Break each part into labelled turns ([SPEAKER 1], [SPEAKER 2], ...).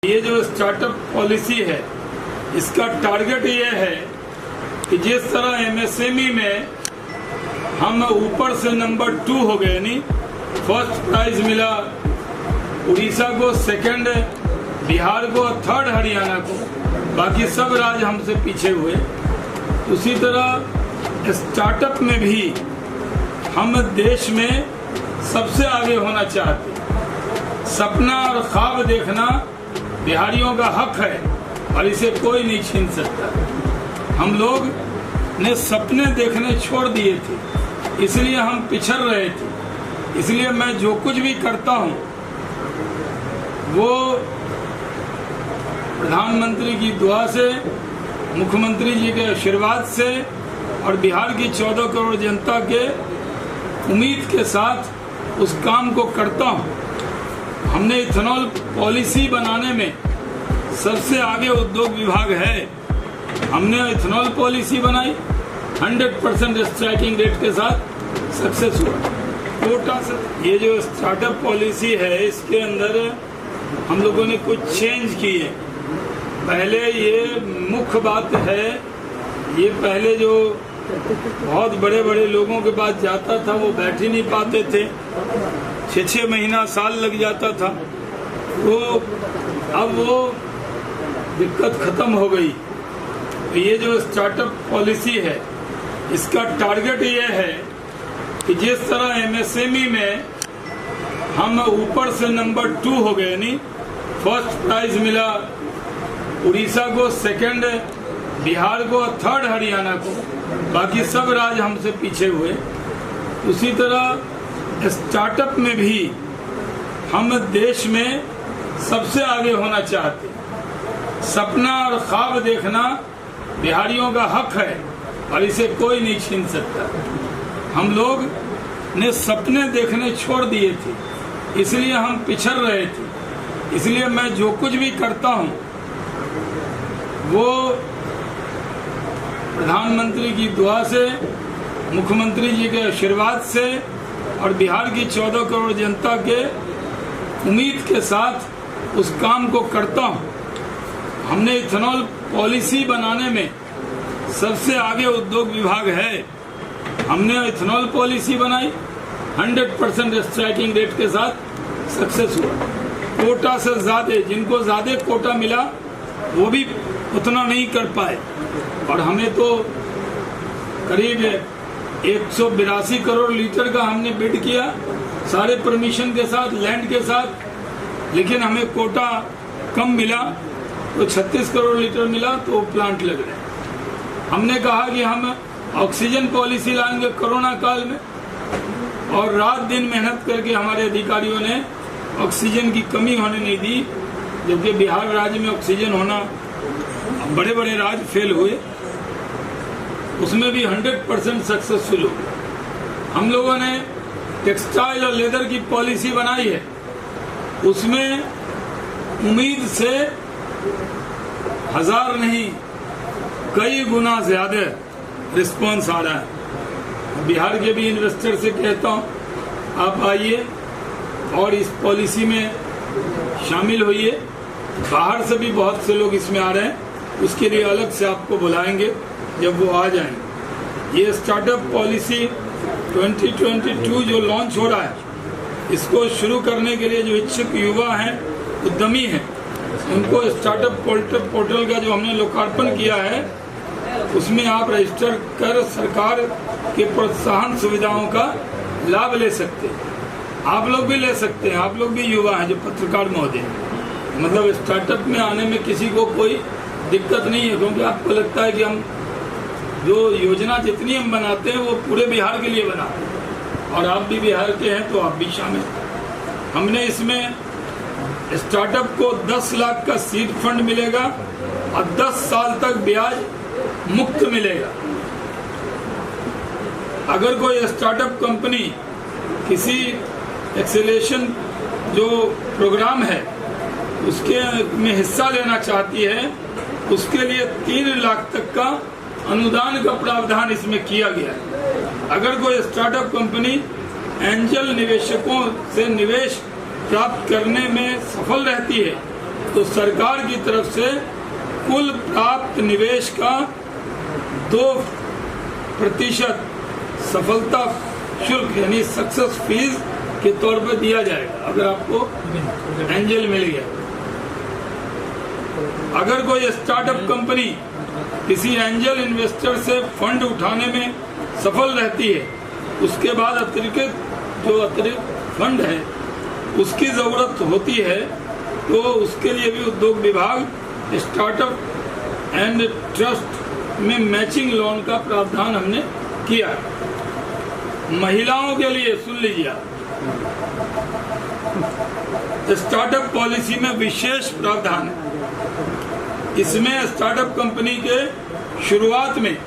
[SPEAKER 1] ये जो startup policy है इसका टारगेट ये है कि जिस तरह एमएसएमई में हम ऊपर से नंबर 2 हो गए, यानी फर्स्ट प्राइज मिला उड़ीसा को, सेकंड बिहार को, थर्ड हरियाणा को, बाकी सब राज्य हमसे पीछे हुए। उसी तरह स्टार्टअप में भी हम देश में सबसे आगे होना चाहते हैं। सपना और ख्वाब देखना बिहारियों का हक है और इसे कोई नहीं छीन सकता। हम लोग ने सपने देखने छोड़ दिए थे, इसलिए हम पिछड़ रहे थे। इसलिए मैं जो कुछ भी करता हूँ वो प्रधानमंत्री की दुआ से, मुख्यमंत्री जी के आशीर्वाद से और बिहार की 14 करोड़ जनता के उम्मीद के साथ उस काम को करता हूँ। हमने इथेनॉल पॉलिसी बनाने में सबसे आगे उद्योग विभाग है। हमने इथेनॉल पॉलिसी बनाई 100% स्ट्राइकिंग रेट के साथ सक्सेस हुआ। कोटा से ये जो स्टार्टअप पॉलिसी है इसके अंदर हम लोगों ने कुछ चेंज किए। पहले ये मुख्य बात है, ये पहले जो बहुत बड़े बड़े लोगों के पास जाता था वो बैठ ही नहीं पाते थे, 6-6 महीना साल लग जाता था। वो अब वो दिक्कत खत्म हो गई। ये जो स्टार्टअप पॉलिसी है इसका टारगेट ये है कि जिस तरह एमएसएमई में हम ऊपर से नंबर 2 हो गए, यानी फर्स्ट प्राइज मिला उड़ीसा को, सेकंड बिहार को, थर्ड हरियाणा को, बाकी सब राज्य हमसे पीछे हुए। उसी तरह स्टार्टअप में भी हम देश में सबसे आगे होना चाहते हैं। सपना और ख्वाब देखना बिहारियों का हक है और इसे कोई नहीं छीन सकता। हम लोग ने सपने देखने छोड़ दिए थे, इसलिए हम पिछड़ रहे थे। इसलिए मैं जो कुछ भी करता हूँ वो प्रधानमंत्री की दुआ से, मुख्यमंत्री जी के आशीर्वाद से और बिहार की 14 करोड़ जनता के उम्मीद के साथ उस काम को करता हूँ। हमने इथेनॉल पॉलिसी बनाने में सबसे आगे उद्योग विभाग है। हमने इथेनॉल पॉलिसी बनाई 100% स्ट्राइकिंग रेट के साथ सक्सेस हुआ। कोटा से ज्यादा, जिनको ज्यादा कोटा मिला वो भी उतना नहीं कर पाए और हमें तो करीब 182 करोड़ लीटर का हमने बिड किया, सारे परमिशन के साथ, लैंड के साथ, लेकिन हमें कोटा कम मिला तो 36 करोड़ लीटर मिला तो प्लांट लग रहे। हमने कहा कि हम ऑक्सीजन पॉलिसी लाएंगे कोरोना काल में और रात दिन मेहनत करके हमारे अधिकारियों ने ऑक्सीजन की कमी होने नहीं दी, जबकि बिहार राज्य में ऑक्सीजन होना, बड़े बड़े राज्य फेल हुए, उसमें भी 100% सक्सेसफुल हो। हम लोगों ने टेक्सटाइल और लेदर की पॉलिसी बनाई है, उसमें उम्मीद से 1000 नहीं कई गुना ज्यादा रिस्पांस आ रहा है। बिहार के भी इन्वेस्टर से कहता हूँ आप आइए और इस पॉलिसी में शामिल होइए। बाहर से भी बहुत से लोग इसमें आ रहे हैं, उसके लिए अलग से आपको बुलाएंगे जब वो आ जाएंगे। ये स्टार्टअप पॉलिसी 2022 जो लॉन्च हो रहा है, इसको शुरू करने के लिए जो इच्छुक युवा हैं, उद्यमी हैं, उनको स्टार्टअप पोर्टल का जो हमने लोकार्पण किया है उसमें आप रजिस्टर कर सरकार के प्रोत्साहन सुविधाओं का लाभ ले सकते हैं। आप लोग भी ले सकते हैं, आप लोग भी युवा हैं जो पत्रकार महोदय, मतलब स्टार्टअप में आने में किसी को कोई दिक्कत नहीं है, क्योंकि आपको लगता है कि हम जो योजना जितनी हम बनाते हैं वो पूरे बिहार के लिए बनाते हैं और आप भी बिहार के हैं तो आप भी शामिल। हमने इसमें स्टार्टअप को 10 लाख का सीड फंड मिलेगा और 10 साल तक ब्याज मुक्त मिलेगा। अगर कोई स्टार्टअप कंपनी किसी एक्सेलेरेशन जो प्रोग्राम है उसके में हिस्सा लेना चाहती है, उसके लिए 3 लाख तक का अनुदान का प्रावधान इसमें किया गया है। अगर कोई स्टार्टअप कंपनी एंजल निवेशकों से निवेश प्राप्त करने में सफल रहती है तो सरकार की तरफ से कुल प्राप्त निवेश का 2% सफलता शुल्क यानी सक्सेस फीस के तौर पर दिया जाएगा अगर आपको एंजल मिल गया। अगर कोई स्टार्टअप कंपनी किसी एंजल इन्वेस्टर से फंड उठाने में सफल रहती है, उसके बाद अतिरिक्त फंड है उसकी जरूरत होती है, तो उसके लिए भी उद्योग विभाग स्टार्टअप एंड ट्रस्ट में मैचिंग लोन का प्रावधान हमने किया। महिलाओं के लिए सुन लीजिए, स्टार्टअप पॉलिसी में विशेष प्रावधान है। इसमें स्टार्टअप कंपनी के शुरुआत में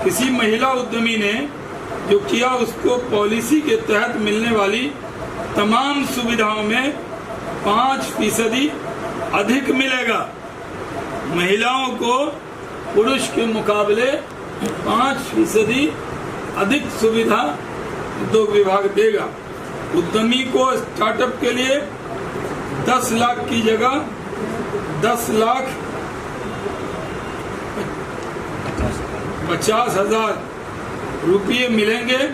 [SPEAKER 1] किसी महिला उद्यमी ने जो किया उसको पॉलिसी के तहत मिलने वाली तमाम सुविधाओं में 5% अधिक मिलेगा। महिलाओं को पुरुष के मुकाबले 5% अधिक सुविधा उद्योग विभाग देगा। उद्यमी को स्टार्टअप के लिए 10 लाख की जगह 10,50,000 रुपये मिलेंगे,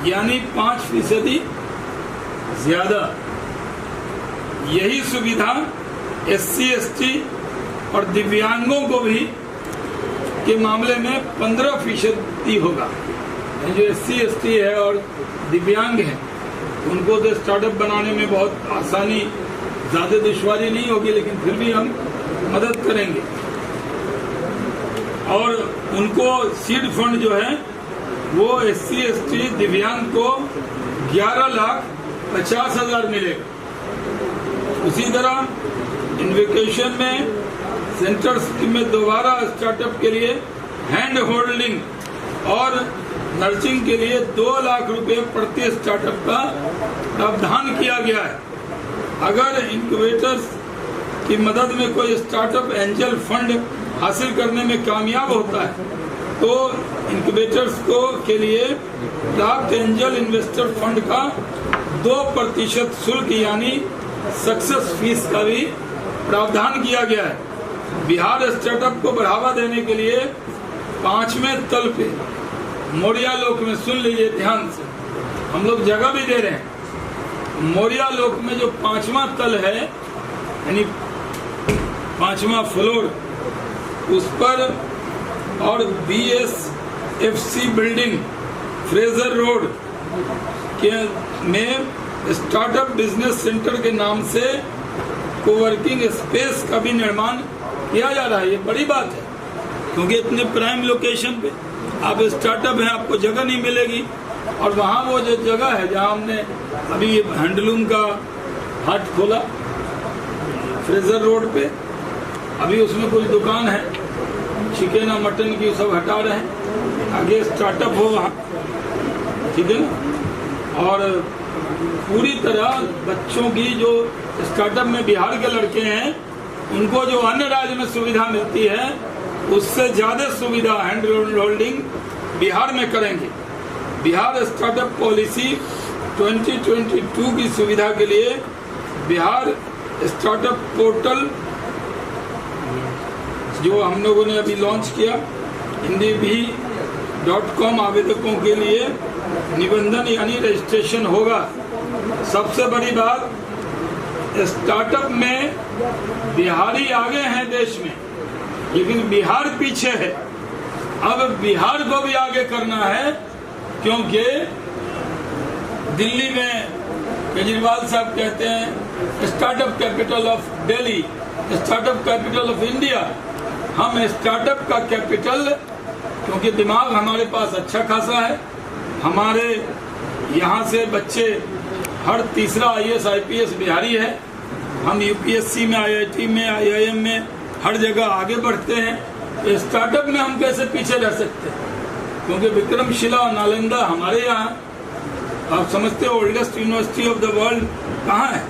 [SPEAKER 1] यानी 5% ज्यादा। यही सुविधा SC, ST और दिव्यांगों को भी के मामले में 15% होगा। जो SC, ST है और दिव्यांग है उनको तो स्टार्टअप बनाने में बहुत आसानी, ज्यादा दुश्वारी नहीं होगी, लेकिन फिर भी हम मदद करेंगे। और उनको सीड फंड जो है वो SC, ST दिव्यांग को 11,50,000 मिलेगा। उसी तरह इन्वेकेशन में सेंटर स्कीम में दोबारा स्टार्टअप के लिए हैंड होल्डिंग और नर्सिंग के लिए 2 लाख रुपए प्रति स्टार्टअप का प्रावधान किया गया है। अगर इंक्यूबेटर्स की मदद में कोई स्टार्टअप एंजल फंड हासिल करने में कामयाब होता है तो इंक्यूबेटर्स को के लिए प्राप्त एंजल इन्वेस्टर फंड का 2% शुल्क यानी सक्सेस फीस का भी प्रावधान किया गया है। बिहार स्टार्टअप को बढ़ावा देने के लिए 5वें तल पे मोरिया लोक में, सुन लीजिए ध्यान से, हम लोग जगह भी दे रहे हैं। मोरिया लोक में जो 5वां तल है यानी 5वां फ्लोर, उस पर और BSFC बिल्डिंग फ्रेजर रोड के में स्टार्टअप बिजनेस सेंटर के नाम से कोवर्किंग स्पेस का भी निर्माण किया जा रहा है। ये बड़ी बात है क्योंकि इतने प्राइम लोकेशन पे आप स्टार्टअप है, आपको जगह नहीं मिलेगी। और वहाँ वो जो जगह है जहाँ हमने अभी हैंडलूम का हाट खोला फ्रेजर रोड पे, अभी उसमें कुछ दुकान है चिकन और मटन की, सब हटा रहे हैं, आगे स्टार्टअप हो वहाँ, ठीक है ना। और पूरी तरह बच्चों की जो स्टार्टअप में बिहार के लड़के हैं उनको जो अन्य राज्य में सुविधा मिलती है उससे ज्यादा सुविधा हैंड होल्डिंग बिहार में करेंगे। बिहार स्टार्टअप पॉलिसी 2022 की सुविधा के लिए बिहार स्टार्टअप पोर्टल जो हम लोगों ने अभी लॉन्च किया, indie.com आवेदकों के लिए निबंधन यानी रजिस्ट्रेशन होगा। सबसे बड़ी बात, स्टार्टअप में बिहारी आगे हैं देश में, लेकिन बिहार पीछे है। अब बिहार को भी आगे करना है क्योंकि दिल्ली में केजरीवाल साहब कहते हैं startup capital of Delhi, startup capital of India. हम स्टार्टअप का कैपिटल, क्योंकि दिमाग हमारे पास अच्छा खासा है, हमारे यहाँ से बच्चे हर तीसरा IAS IPS बिहारी है। हम UPSC में, IIT में, IIM में हर जगह आगे बढ़ते हैं। तो स्टार्टअप में हम कैसे पीछे रह सकते हैं, क्योंकि विक्रमशिला और नालंदा हमारे यहाँ, आप समझते हो oldest university of the world कहाँ है।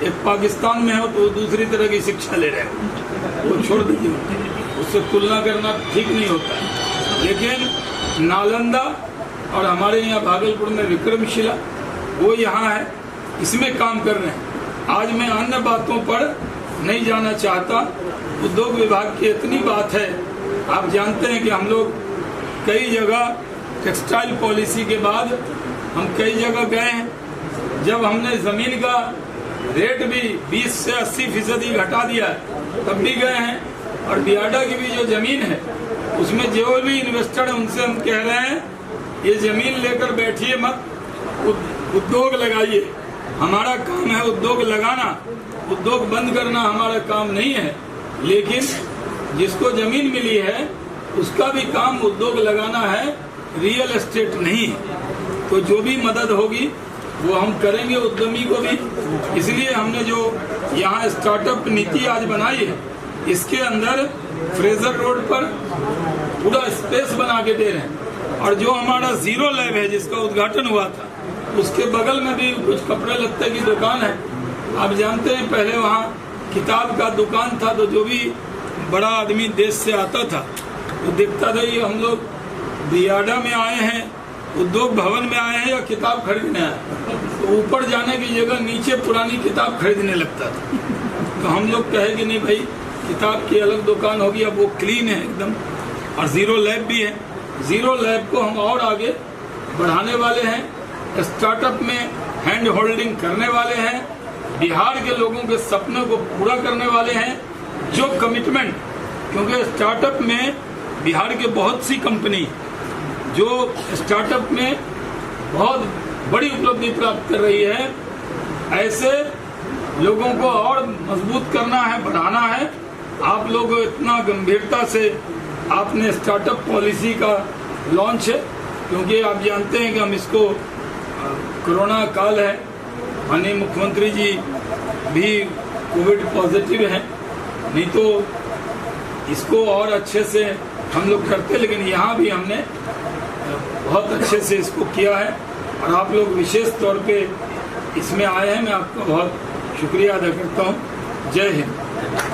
[SPEAKER 1] एक पाकिस्तान में हो तो दूसरी तरह की शिक्षा ले रहे हैं, वो छोड़ दीजिए, उससे तुलना करना ठीक नहीं होता है। लेकिन नालंदा और हमारे यहाँ भागलपुर में विक्रमशिला, वो यहाँ है, इसमें काम कर रहे हैं। आज मैं अन्य बातों पर नहीं जाना चाहता। उद्योग विभाग की इतनी बात है, आप जानते हैं कि हम लोग कई जगह टेक्सटाइल पॉलिसी के बाद हम कई जगह गए हैं। जब हमने जमीन का रेट भी 20 से 80% घटा दिया तब भी गए हैं। और बियाडा की भी जो जमीन है उसमें जो भी इन्वेस्टर है उनसे हम कह रहे हैं ये जमीन लेकर बैठिए मत, उद्योग लगाइए। हमारा काम है उद्योग लगाना, उद्योग बंद करना हमारा काम नहीं है। लेकिन जिसको जमीन मिली है उसका भी काम उद्योग लगाना है, रियल एस्टेट नहीं। तो जो भी मदद होगी वो हम करेंगे उद्यमी को भी। इसलिए हमने जो यहाँ स्टार्टअप नीति आज बनाई है, इसके अंदर फ्रेजर रोड पर पूरा स्पेस बना के दे रहे हैं। और जो हमारा जीरो लैब है जिसका उद्घाटन हुआ था, उसके बगल में भी कुछ कपड़े लत्ते की दुकान है। आप जानते हैं पहले वहाँ किताब का दुकान था, तो जो भी बड़ा आदमी देश से आता था तो देखता था ये हम लोग बियाडा में आए हैं, उद्योग भवन में आए हैं या किताब खरीदने आए, तो ऊपर जाने की जगह नीचे पुरानी किताब खरीदने लगता था। तो हम लोग कहे कि नहीं भाई, किताब की अलग दुकान होगी, अब वो क्लीन है एकदम। और जीरो लैब भी है। जीरो लैब को हम और आगे बढ़ाने वाले हैं, स्टार्टअप में हैंड होल्डिंग करने वाले हैं, बिहार के लोगों के सपनों को पूरा करने वाले हैं। जो कमिटमेंट, क्योंकि स्टार्टअप में बिहार के बहुत सी कंपनी जो स्टार्टअप में बहुत बड़ी उपलब्धि प्राप्त कर रही है, ऐसे लोगों को और मजबूत करना है, बढ़ाना है। आप लोग इतना गंभीरता से आपने स्टार्टअप पॉलिसी का लॉन्च है, क्योंकि आप जानते हैं कि हम इसको कोरोना काल है, माननीय मुख्यमंत्री जी भी कोविड पॉजिटिव हैं, नहीं तो इसको और अच्छे से हम लोग करते। लेकिन यहाँ भी हमने बहुत अच्छे से इसको किया है और आप लोग विशेष तौर पे इसमें आए हैं। मैं आपका बहुत शुक्रिया अदा करता हूँ। जय हिंद।